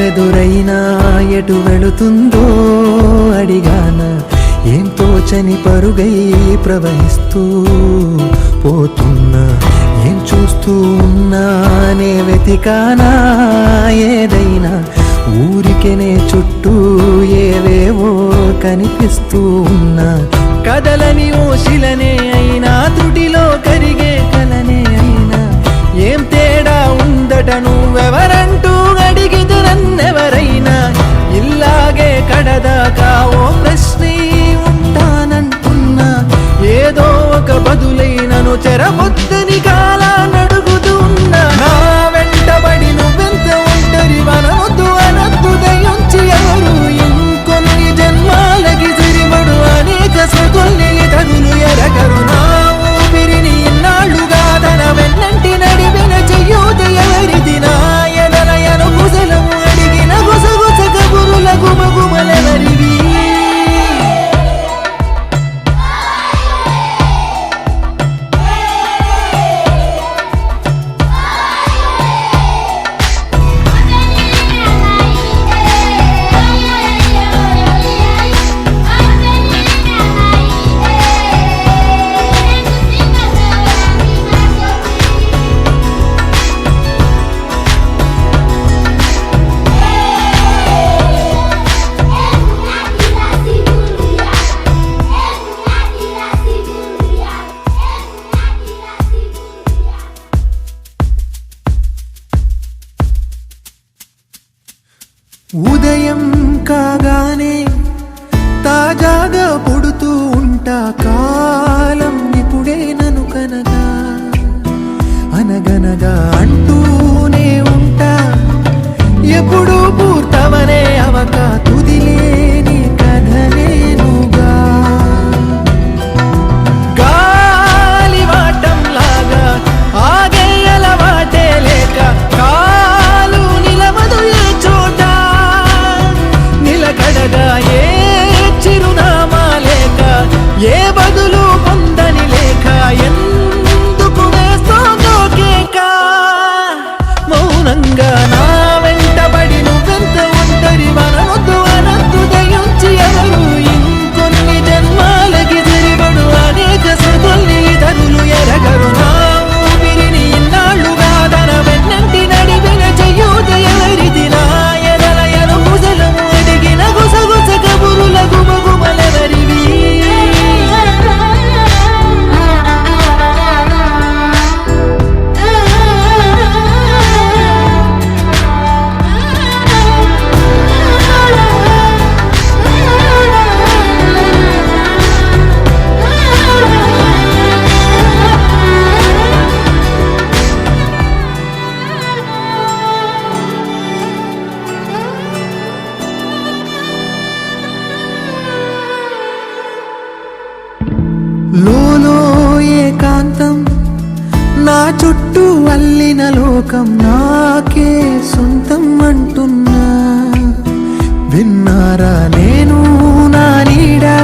ఎదురైనా ఎటు వెళుతుందో అడిగాన ఏం తోచని పరుగై ప్రవహిస్తూ పోతున్నా ఏం చూస్తూ ఉన్నానే వెతికానా ఏదైనా ఊరికెనే చుట్టూ ఏవేవో కనిపిస్తూ ఉన్నా కదలని ఓ శిలనే అయినా త్రుటిలో కరిగే కలనే అయినా ఏం తేడా ఉందట నువ్వెవరంటూ అడిగితే నన్నెవరైనా ఇల్లాగే కడదాకా ఓ ప్రశ్నే ఉంటానంటున్నా ఏదో ఒక బదులైనను చెరమొద్దని కాలానడుగుతూ ఉన్నా నా వెంటబడి నువ్వెంత ఒంటరి వనవద్దు అనద్దు దయించి ఎవరు ఇంకొన్ని జన్మాలకి సిరిమడు అనేక స్మృతుల్ని తగులు ఎరగరు నా ఊపిరిని ఇన్నాళ్ళుగా తన వెన్నంటి నడిపిన చెయ్యూత ఎవరిది నా ఎదలయను కుశలము అడిగిన గుసగుస కబురుల గుమగుమలెవరివి ఉదయం కాగానే తాజాగా పుడుతూ ఉంటా కాలం ఇప్పుడే నన్ను కనగా అనగనగా అంటూనే ఉంటా ఎప్పుడు పూర్తవనే అవక తుదిలేని కథనేనుగా గాలివాటంలాగా ఆగే అలవాటే లేక కాలు నిలవదు ఏ చోట నిలకడగా ఏ చిరునామా లేక ఏ బదులు పొందని లేక ఎందుకు వేస్తోందో కేక మౌనంగా నా వెంటబడి నువ్వెంత ఒంటరి వనవద్దు అనద్దు దయించి ఎవరు ఇంకొన్ని జన్మాలకి తిరిగడు అనేక స్మృతుల్ని తరులు ఎరగరు నా ఊపిరిని ఇన్నాళ్ళుగా తన వెన్నంటి నడిపిన చెయ్యూత ఎవరిది నా ఎదలయను కుశలము అడిగిన గుసగుస కబురుల గుమగుమలెవరివి లోలో ఏకాంతం నా చుట్టూ అల్లిన లోకం నాకే సొంతం అంటున్నా విన్నారా నేను నా నీడా